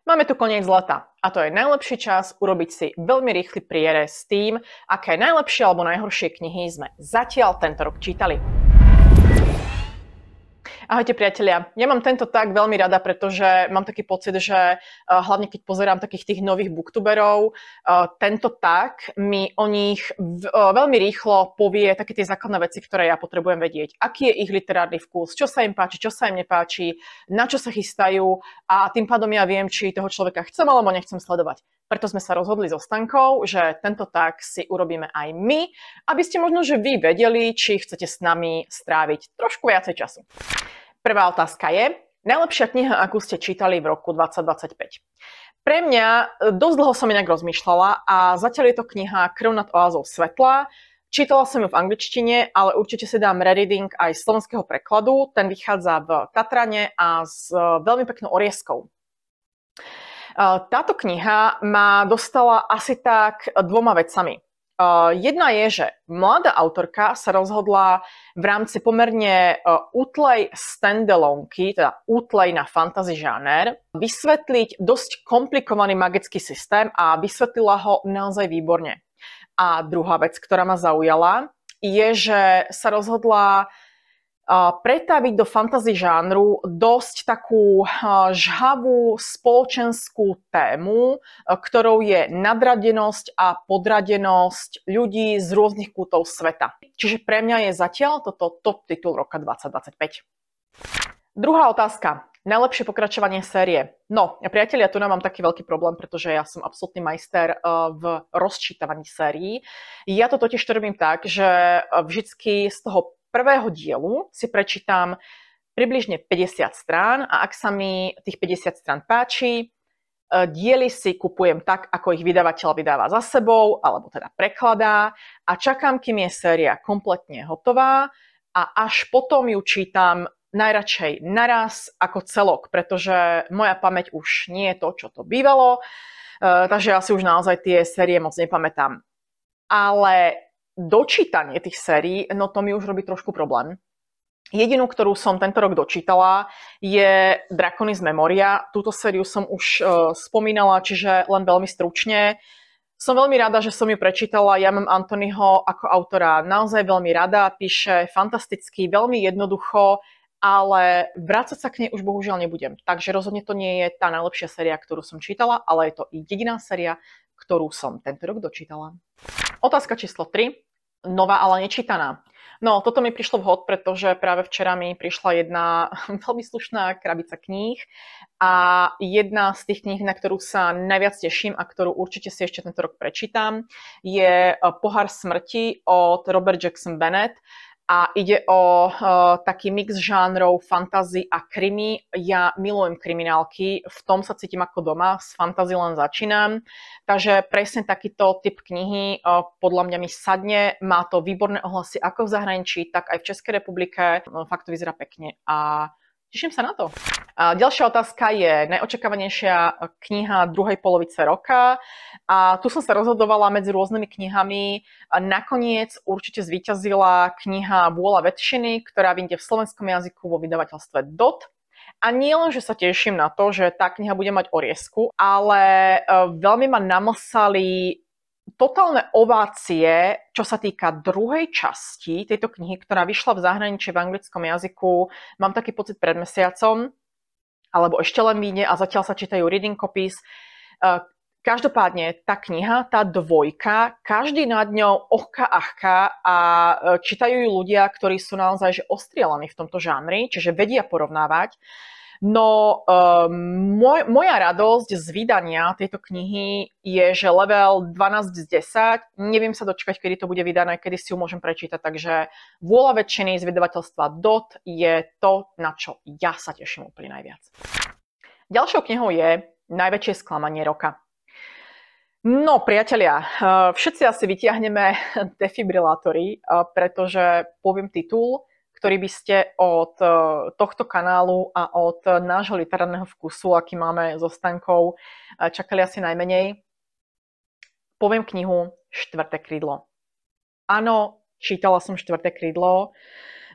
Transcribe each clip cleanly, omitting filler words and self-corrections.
Máme tu koniec leta a to je najlepší čas urobiť si veľmi rýchly prierez s tým, aké najlepšie alebo najhoršie knihy sme zatiaľ tento rok čítali. Ahojte priatelia, ja mám tento tag veľmi rada, pretože mám taký pocit, že hlavne keď pozerám takých tých nových booktuberov, tento tag mi o nich veľmi rýchlo povie také tie základné veci, ktoré ja potrebujem vedieť. Aký je ich literárny vkus, čo sa im páči, čo sa im nepáči, na čo sa chystajú a tým pádom ja viem, či toho človeka chcem alebo nechcem sledovať. Preto sme sa rozhodli so Stankou, že tento tag si urobíme aj my, aby ste možno, že vy vedeli, či chcete s nami stráviť trošku viacej času. Prvá otázka je, najlepšia kniha, akú ste čítali v roku 2025. Pre mňa dosť dlho som inak rozmýšľala a zatiaľ je to kniha Krv nad oázou svetla. Čítala som ju v angličtine, ale určite si dám rereading aj z slovenského prekladu. Ten vychádza v Tatrane a s veľmi peknou orieskou. Táto kniha ma dostala asi tak dvoma vecami. Jedna je, že mladá autorka sa rozhodla v rámci pomerne útlej standalone-ky, teda útlej na fantasy žáner, vysvetliť dosť komplikovaný magický systém a vysvetlila ho naozaj výborne. A druhá vec, ktorá ma zaujala, je, že sa rozhodla pretaviť do fantasy žánru dosť takú žhavú spoločenskú tému, ktorou je nadradenosť a podradenosť ľudí z rôznych kútov sveta. Čiže pre mňa je zatiaľ toto top titul roka 2025. Druhá otázka. Najlepšie pokračovanie série. No, priatelia, tu mám taký veľký problém, pretože ja som absolútny majster v rozčítavaní sérií. Ja to totiž robím tak, že vždycky z toho prvého dielu si prečítam približne 50 strán a ak sa mi tých 50 strán páči, diely si kupujem tak, ako ich vydavateľ vydáva za sebou, alebo teda prekladá a čakám, kým je séria kompletne hotová a až potom ju čítam najradšej naraz ako celok, pretože moja pamäť už nie je to, čo to bývalo, takže ja si už naozaj tie série moc nepamätám. Ale dočítanie tých sérií, no to mi už robí trošku problém. Jedinú, ktorú som tento rok dočítala, je Drakony z Memoria. Túto sériu som už spomínala, čiže len veľmi stručne. Som veľmi rada, že som ju prečítala. Ja mám Anthonyho ako autora naozaj veľmi rada. Píše fantasticky, veľmi jednoducho, ale vrácať sa k nej už bohužiaľ nebudem. Takže rozhodne to nie je tá najlepšia séria, ktorú som čítala, ale je to i jediná séria, ktorú som tento rok dočítala. Otázka číslo 3. Nová, ale nečítaná. No, toto mi prišlo vhod, pretože práve včera mi prišla jedna veľmi slušná krabica kníh a jedna z tých kníh, na ktorú sa najviac teším a ktorú určite si ešte tento rok prečítam, je Pohár smrti od Robert Jackson Bennett. A ide o taký mix žánrov fantasy a krimi. Ja milujem kriminálky, v tom sa cítim ako doma, s fantasy len začínam. Takže presne takýto typ knihy podľa mňa mi sadne. Má to výborné ohlasy ako v zahraničí, tak aj v Českej republike. Fakt to vyzerá pekne a teším sa na to. A ďalšia otázka je najočakávanejšia kniha druhej polovice roka. A tu som sa rozhodovala medzi rôznymi knihami. A nakoniec určite zvíťazila kniha Vôľa väčšiny, ktorá vyjde v slovenskom jazyku vo vydavateľstve DOT. A nie len, že sa teším na to, že tá kniha bude mať oriesku, ale veľmi ma namlsali totálne ovácie, čo sa týka druhej časti tejto knihy, ktorá vyšla v zahraničí v anglickom jazyku. Mám taký pocit pred mesiacom, alebo ešte len vyjde a zatiaľ sa čítajú reading copies. Každopádne tá kniha, tá dvojka, každý nad ňou ochka achka a čítajú ju ľudia, ktorí sú naozaj že ostrielaní v tomto žánri, čiže vedia porovnávať. No, moja radosť z vydania tejto knihy je, že level 12 z 10, neviem sa dočkať, kedy to bude vydané, kedy si ju môžem prečítať, takže Vôľa väčšiny z vydavateľstva DOT je to, na čo ja sa teším úplne najviac. Ďalšou knihou je Najväčšie sklamanie roka. No, priatelia, všetci asi vytiahneme defibrilátory, pretože poviem titul, ktorý by ste od tohto kanálu a od nášho literárneho vkusu, aký máme so Stankou, čakali asi najmenej. Poviem knihu Štvrté krídlo. Áno, čítala som Štvrté krídlo.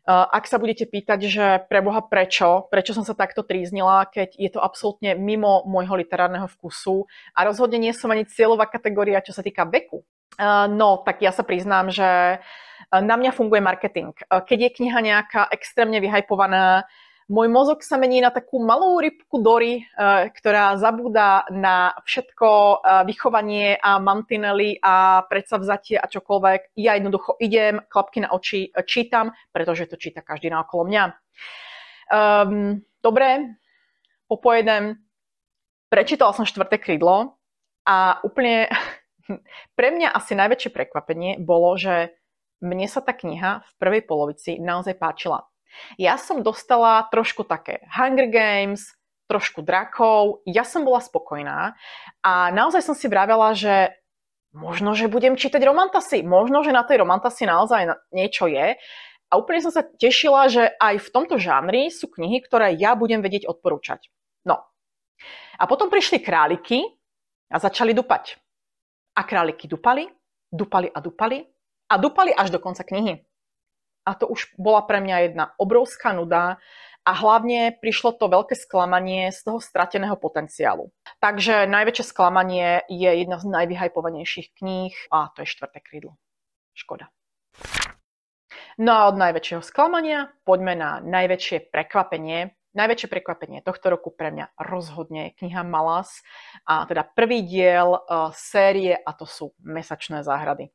Ak sa budete pýtať, že preboha prečo som sa takto tríznila, keď je to absolútne mimo môjho literárneho vkusu a rozhodne nie som ani cieľová kategória, čo sa týka veku. No, tak ja sa priznám, že na mňa funguje marketing. Keď je kniha nejaká extrémne vyhajpovaná, môj mozog sa mení na takú malú rybku Dory, ktorá zabúda na všetko vychovanie a mantinely a predsavzatie a čokoľvek. Ja jednoducho idem, klapky na oči, čítam, pretože to číta každý naokolo mňa. Dobre, popojedem. Prečítala som 4. krídlo a úplne pre mňa asi najväčšie prekvapenie bolo, že mne sa tá kniha v prvej polovici naozaj páčila. Ja som dostala trošku také Hunger Games, trošku drakov, ja som bola spokojná a naozaj som si vravela, že možno, že budem čítať romantasy, možno, že na tej romantasy naozaj niečo je a úplne som sa tešila, že aj v tomto žánri sú knihy, ktoré ja budem vedieť odporúčať. No. A potom prišli králiky a začali dupať. A králiky dupali, dupali a dupali a dupali až do konca knihy. A to už bola pre mňa jedna obrovská nuda a hlavne prišlo to veľké sklamanie z toho strateného potenciálu. Takže najväčšie sklamanie je jedna z najvyhajpovanejších kníh a to je 4. krídlo. Škoda. No a od najväčšieho sklamania poďme na najväčšie prekvapenie. Najväčšie prekvapenie tohto roku pre mňa rozhodne je kniha Malas a teda prvý diel série a to sú Mesačné záhrady.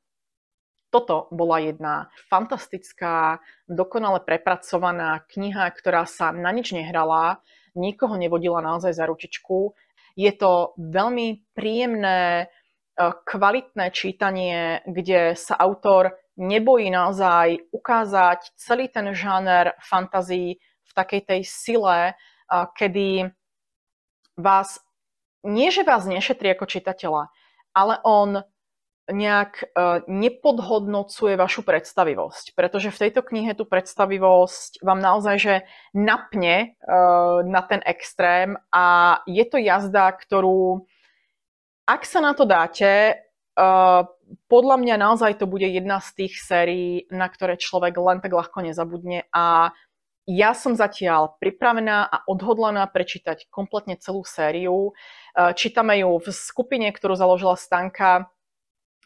Toto bola jedna fantastická, dokonale prepracovaná kniha, ktorá sa na nič nehrala, nikoho nevodila naozaj za ručičku. Je to veľmi príjemné, kvalitné čítanie, kde sa autor nebojí naozaj ukázať celý ten žáner fantasy v takej tej sile, kedy vás, nie že vás nešetrí ako čitateľa, ale on nejak nepodhodnocuje vašu predstavivosť, pretože v tejto knihe tú predstavivosť vám naozaj že napne na ten extrém a je to jazda, ktorú, ak sa na to dáte, podľa mňa naozaj to bude jedna z tých sérií, na ktoré človek len tak ľahko nezabudne a ja som zatiaľ pripravená a odhodlaná prečítať kompletne celú sériu. Čítame ju v skupine, ktorú založila Stanka.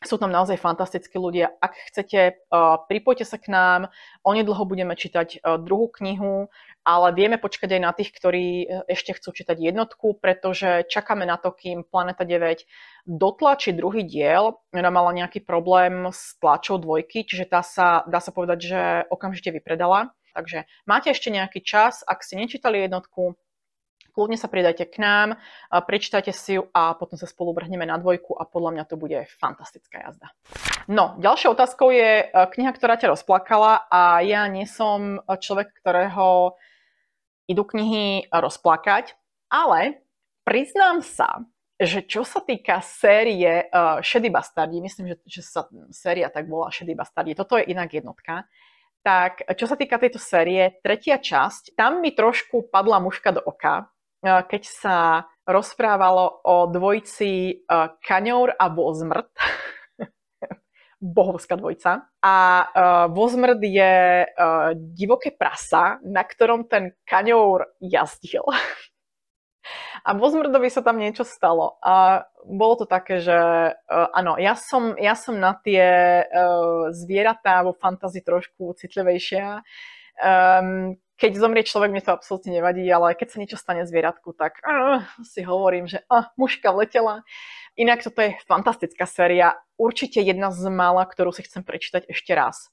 Sú tam naozaj fantastickí ľudia. Ak chcete, pripojte sa k nám. Onedlho budeme čítať druhú knihu, ale vieme počkať aj na tých, ktorí ešte chcú čítať jednotku, pretože čakáme na to, kým Planeta 9 dotlačí druhý diel. Ona mala nejaký problém s tlačou dvojky, čiže dá sa povedať, že okamžite vypredala. Takže máte ešte nejaký čas, ak ste nečítali jednotku, kľudne sa pridajte k nám, prečítajte si ju a potom sa spolu vrhneme na dvojku a podľa mňa to bude fantastická jazda. No, ďalšou otázkou je kniha, ktorá ťa rozplakala a ja nie som človek, ktorého idú knihy rozplakať, ale priznám sa, že čo sa týka série Šedí bastardi, myslím, že sa séria tak volá Šedí bastardi, toto je inak jednotka, tak čo sa týka tejto série, tretia časť, tam mi trošku padla muška do oka, keď sa rozprávalo o dvojici Kaňour a Vozmrt. Bohovská dvojica. A Vozmrt je divoké prasa, na ktorom ten Kaňour jazdil. A Vozmrdovi sa tam niečo stalo. A bolo to také, že áno, ja som na tie zvieratá vo fantázii trošku citlivejšia. Keď zomrie človek, mne to absolútne nevadí, ale keď sa niečo stane zvieratku, tak si hovorím, že muška vletela. Inak toto je fantastická séria. Určite jedna z mála, ktorú si chcem prečítať ešte raz.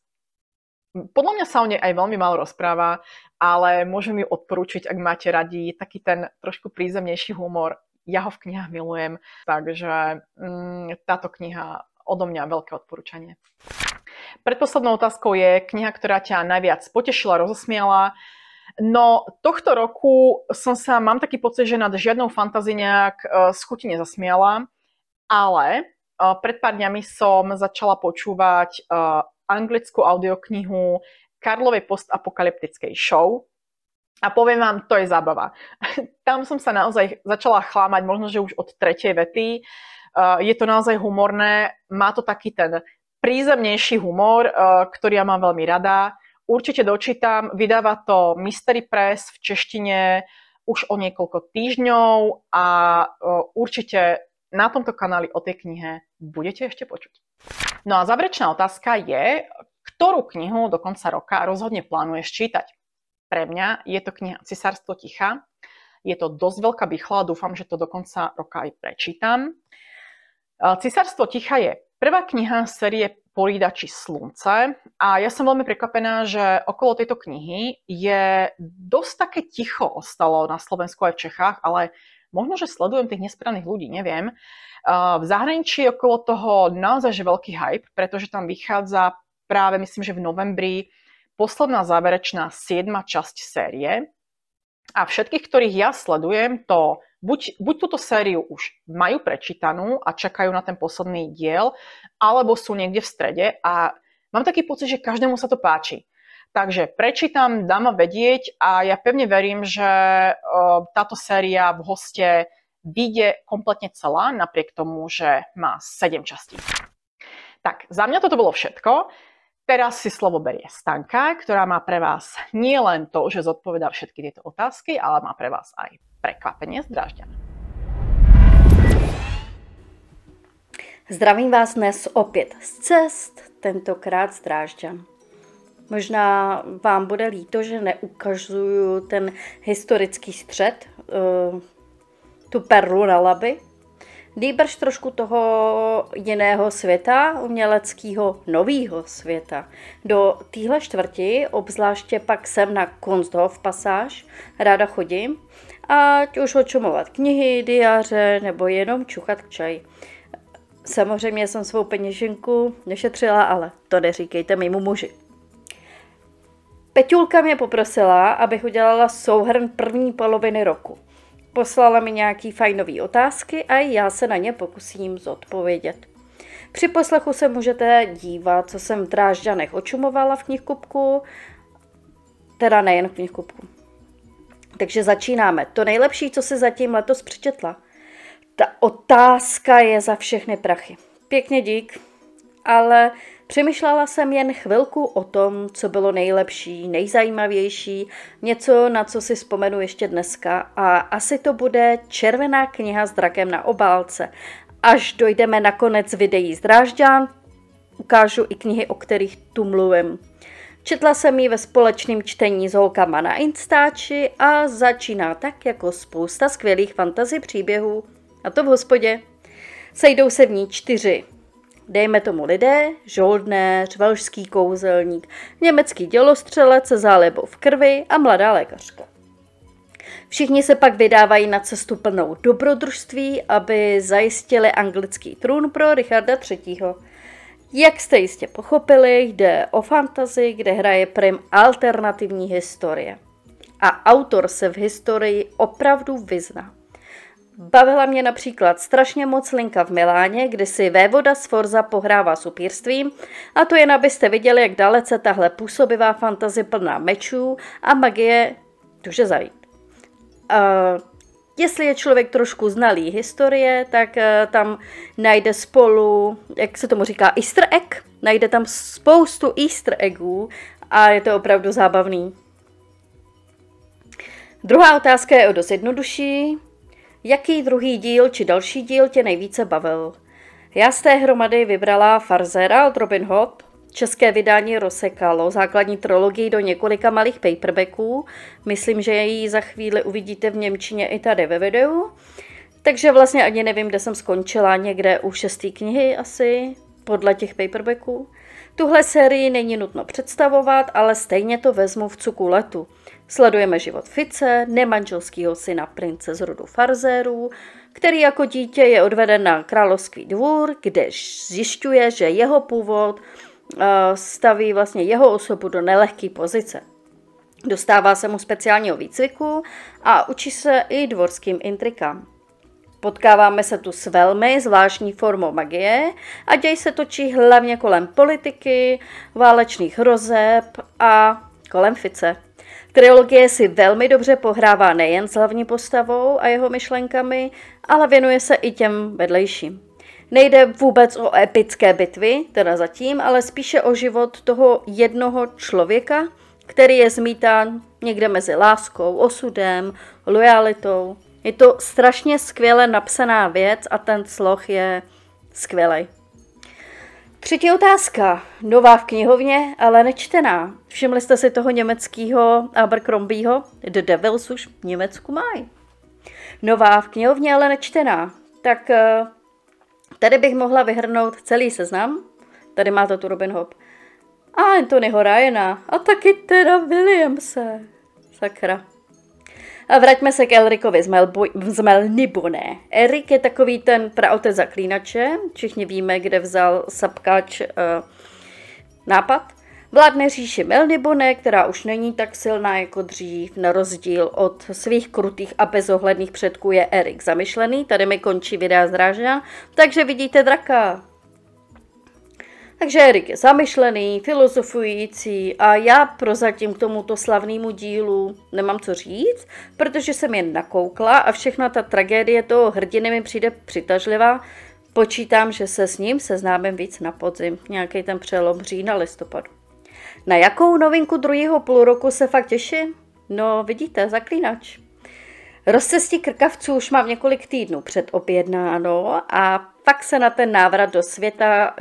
Podľa mňa sa o nej aj veľmi málo rozpráva, ale môžem ju odporúčiť, ak máte radi taký ten trošku prízemnejší humor. Ja ho v knihách milujem, takže táto kniha odo mňa veľké odporúčanie. Predposlednou otázkou je kniha, ktorá ťa najviac potešila, rozosmiala. No tohto roku mám taký pocit, že nad žiadnou fantasy nejak z chuti nezasmiala, ale pred pár dňami som začala počúvať anglickú audioknihu Karlovej postapokalyptickej show a poviem vám, to je zábava. Tam som sa naozaj začala chlámať, možno, že už od tretej vety. Je to naozaj humorné, má to taký ten prízemnejší humor, ktorý ja mám veľmi rada. určite dočítam. Vydáva to Mystery Press v češtine už o niekoľko týždňov a určite na tomto kanáli o tej knihe budete ešte počuť. No a záverečná otázka je, ktorú knihu do konca roka rozhodne plánuješ čítať? Pre mňa je to kniha Cisárstvo ticha. Je to dosť veľká bychla a dúfam, že to do konca roka aj prečítam. Cisárstvo ticha je prvá kniha série Porídači slunce a ja som veľmi prekvapená, že okolo tejto knihy je dosť také ticho ostalo na Slovensku aj v Čechách, ale možno, že sledujem tých nesprávnych ľudí, neviem. V zahraničí je okolo toho naozaj že veľký hype, pretože tam vychádza práve, myslím, že v novembri posledná záverečná 7. časť série. A všetkých, ktorých ja sledujem, to buď túto sériu už majú prečítanú a čakajú na ten posledný diel, alebo sú niekde v strede a mám taký pocit, že každému sa to páči. Takže prečítam, dám ma vedieť a ja pevne verím, že táto séria v hoste vyjde kompletne celá, napriek tomu, že má 7 častí. Tak, za mňa toto bolo všetko. Teraz si slovo berie Stanka, ktorá má pre vás nie len to, že zodpovedá všetky tieto otázky, ale má pre vás aj prekvapenie z Drážďan. Zdravím vás dnes opět z cest, tentokrát z Drážďan. Možná vám bude líto, že neukazuju ten historický střed, tu perlu na Labi. Nýbrž trošku toho jiného světa, uměleckého nového světa. Do téhle čtvrti, obzvláště pak sem na Kunsthof pasáž, ráda chodím, ať už očumovat knihy, diáře nebo jenom čuchat k čaj. Samozřejmě jsem svou peněženku nešetřila, ale to neříkejte mému muži. Peťulka mě poprosila, abych udělala souhrn první poloviny roku. Poslala mi nějaký fajnový otázky a já se na ně pokusím zodpovědět. Při poslechu se můžete dívat, co jsem v Drážďanech očumovala v knihkupku, teda nejen v knihkupku. Takže začínáme. To nejlepší, co si zatím letos přečetla. Ta otázka je za všechny prachy. Pěkně dík, ale přemýšlela jsem jen chvilku o tom, co bylo nejlepší, nejzajímavější, něco, na co si vzpomenu ještě dneska a asi to bude Červená kniha s drakem na obálce. Až dojdeme na konec videí z Drážďan, ukážu i knihy, o kterých tu mluvím. Četla jsem ji ve společném čtení s holkama na Instači a začíná tak jako spousta skvělých fantasy příběhů, a to v hospodě. Sejdou se v ní 4. Dejme tomu lidé, žoldnéř, velšský kouzelník, německý dělostřelec se zálibou v krvi a mladá lékařka. Všichni se pak vydávají na cestu plnou dobrodružství, aby zajistili anglický trůn pro Richarda III. Jak jste jistě pochopili, jde o fantazii, kde hraje prim alternativní historie. A autor se v historii opravdu vyzná. Bavila mě například strašně moc linka v Miláně, kdy si vévoda Sforza pohrává s upírstvím, a to jen abyste viděli, jak dalece tahle působivá fantazie plná mečů a magie může zajít. Jestli je člověk trošku znalý historie, tak tam najde spolu, jak se tomu říká, easter egg, najde tam spoustu easter eggů a je to opravdu zábavný. Druhá otázka je o dost jednodušší. Jaký druhý díl či další díl tě nejvíce bavil? Já z té hromady vybrala Farzera od Robin Hood. České vydání rozsekalo základní trilogii do několika malých paperbacků. Myslím, že ji za chvíli uvidíte v němčině i tady ve videu. Takže vlastně ani nevím, kde jsem skončila, někde u 6. knihy asi, podle těch paperbacků. Tuhle sérii není nutno představovat, ale stejně to vezmu v cuku letu. Sledujeme život Fice, nemanželského syna prince z rodu Farzerů, který jako dítě je odveden na královský dvůr, kde zjišťuje, že jeho původ staví vlastně jeho osobu do nelehké pozice. Dostává se mu speciálního výcviku a učí se i dvorským intrikám. Potkáváme se tu s velmi zvláštní formou magie a děj se točí hlavně kolem politiky, válečných hrozeb a kolem Fice. Trilogie si velmi dobře pohrává nejen s hlavní postavou a jeho myšlenkami, ale věnuje se i těm vedlejším. Nejde vůbec o epické bitvy, teda zatím, ale spíše o život toho jednoho člověka, který je zmítán někde mezi láskou, osudem, lojalitou. Je to strašně skvěle napsaná věc a ten sloh je skvělej. Třetí otázka. Nová v knihovně, ale nečtená. Všimli jste si toho německého Abercrombieho? The Devils už v Německu mají. Nová v knihovně, ale nečtená. Tak tady bych mohla vyhrnout celý seznam. Tady máte tu Robin Hood. A Anthonyho Ryana. A taky teda Williamse. Sakra. A vraťme se k Elrikovi z Melniboné. Erik je takový ten praotec zaklínače. Všichni víme, kde vzal sapkač nápad. Vládne říši Melniboné, která už není tak silná jako dřív. Na rozdíl od svých krutých a bezohledných předků je Erik zamyšlený. Tady mi končí videa z Drážďan, takže vidíte draka. Takže Erik je zamyšlený, filozofující a já prozatím k tomuto slavnému dílu nemám co říct, protože jsem jen nakoukla a všechna ta tragédie toho hrdiny mi přijde přitažlivá. Počítám, že se s ním seznámím víc na podzim, nějaký ten přelom října listopadu. Na jakou novinku druhého půlroku se fakt těším? No vidíte, Zaklínač. Rozcestí krkavců už mám několik týdnů předobjednáno a pak se na ten návrat do světa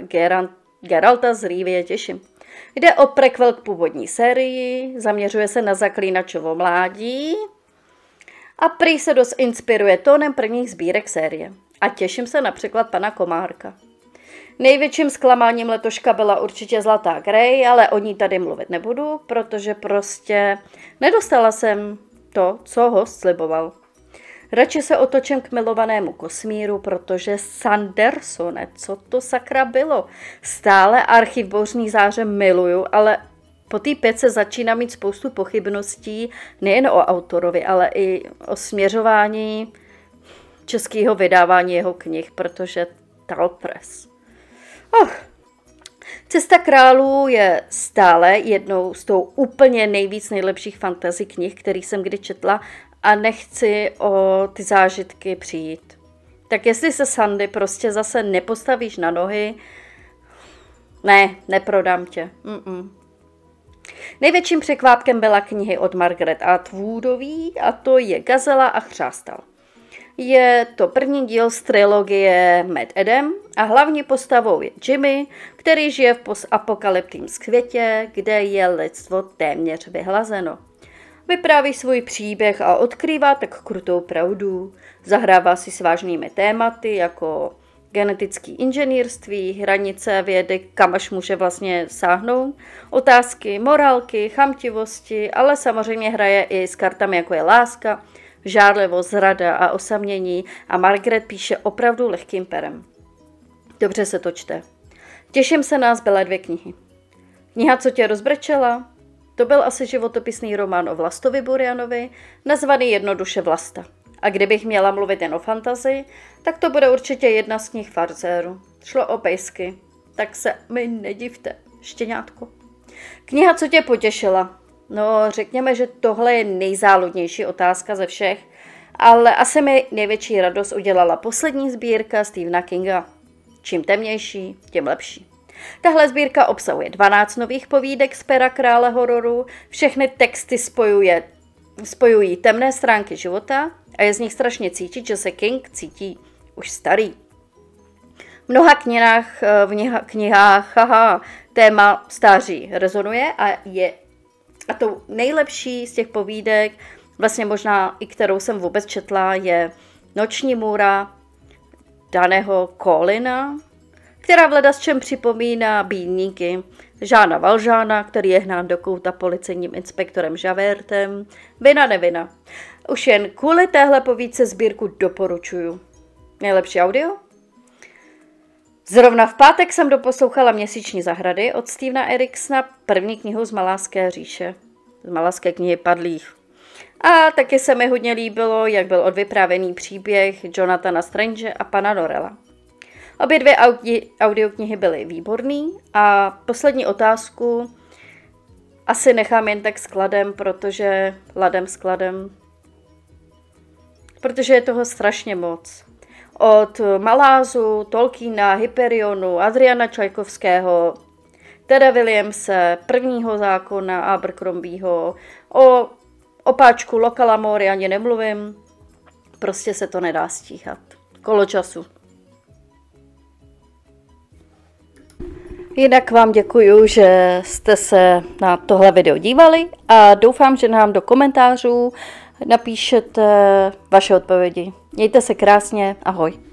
Geralta z Rivie těším. Jde o prequel k původní sérii, zaměřuje se na Zaklínačovo mládí a prý se dost inspiruje tónem prvních sbírek série. A těším se na překlad pana Komárka. Největším zklamáním letoška byla určitě Zlatá Grey, ale o ní tady mluvit nebudu, protože prostě nedostala jsem to, co host sliboval. Radši se otočím k milovanému Kosmíru, protože Sandersone, co to sakra bylo? Stále Archiv Bouřní záře miluju, ale po té 5 začíná mít spoustu pochybností nejen o autorovi, ale i o směřování českého vydávání jeho knih, protože Talpress. Cesta králů je stále jednou z tou úplně nejlepších fantasy knih, který jsem kdy četla a nechci o ty zážitky přijít. Tak jestli se Sandy prostě zase nepostavíš na nohy, ne, neprodám tě. Největším překvápkem byla knihy od Margaret Atwoodový a to je Gazela a chřástal. Je to první díl z trilogie Mad Adam a hlavní postavou je Jimmy, který žije v postapokalyptním světě, kde je lidstvo téměř vyhlazeno. Vypráví svůj příběh a odkrývá tak krutou pravdu. Zahrává si s vážnými tématy jako genetický inženýrství, hranice vědy, kam až může vlastně sáhnout, otázky morálky, chamtivosti, ale samozřejmě hraje i s kartami jako je láska, žárlivost, zrada a osamění a Margaret píše opravdu lehkým perem. Dobře se to čte. Těším se na zbylé 2 knihy. Kniha, co tě rozbrečela? To byl asi životopisný román o Vlastovi Burianovi, nazvaný jednoduše Vlasta. A kdybych měla mluvit jen o fantazii, tak to bude určitě jedna z knih Farcéru. Šlo o pejsky, tak se mi nedivte, štěňátko. Kniha, co tě potěšila? No, řekněme, že tohle je nejzáludnější otázka ze všech, ale asi mi největší radost udělala poslední sbírka Stephena Kinga. Čím temnější, tím lepší. Tahle sbírka obsahuje 12 nových povídek z pera krále hororu, všechny texty spojují temné stránky života a je z nich strašně cítit, že se King cítí už starý. V mnoha knihách téma stáří rezonuje a tou nejlepší z těch povídek, vlastně možná i kterou jsem vůbec četla, je Noční můra Daného Collina, která v ledasčem připomíná bídníky Žána Valžána, který je hnán do kouta policejním inspektorem Javertem. Vina nevina. Už jen kvůli téhle povídce sbírku doporučuju. Nejlepší audio? Zrovna v pátek jsem doposlouchala Měsíční zahrady od Stevena Eriksona, první knihu z Malázské říše, z Malázské knihy padlých. A taky se mi hodně líbilo, jak byl odvyprávěný příběh Jonathana Strange a pana Norrella. Obě 2 audioknihy byly výborný a poslední otázku asi nechám jen tak skladem, protože je toho strašně moc. Od Malázu, Tolkiena, Hyperionu, Adriana Čajkovského, Teda Williamse, prvního zákona Abercrombieho, o opáčku Localamore ani nemluvím. Prostě se to nedá stíhat. Kolo času. Jinak vám děkuju, že jste se na tohle video dívali a doufám, že nám do komentářů napíšete vaše odpovědi. Mějte se krásně, ahoj.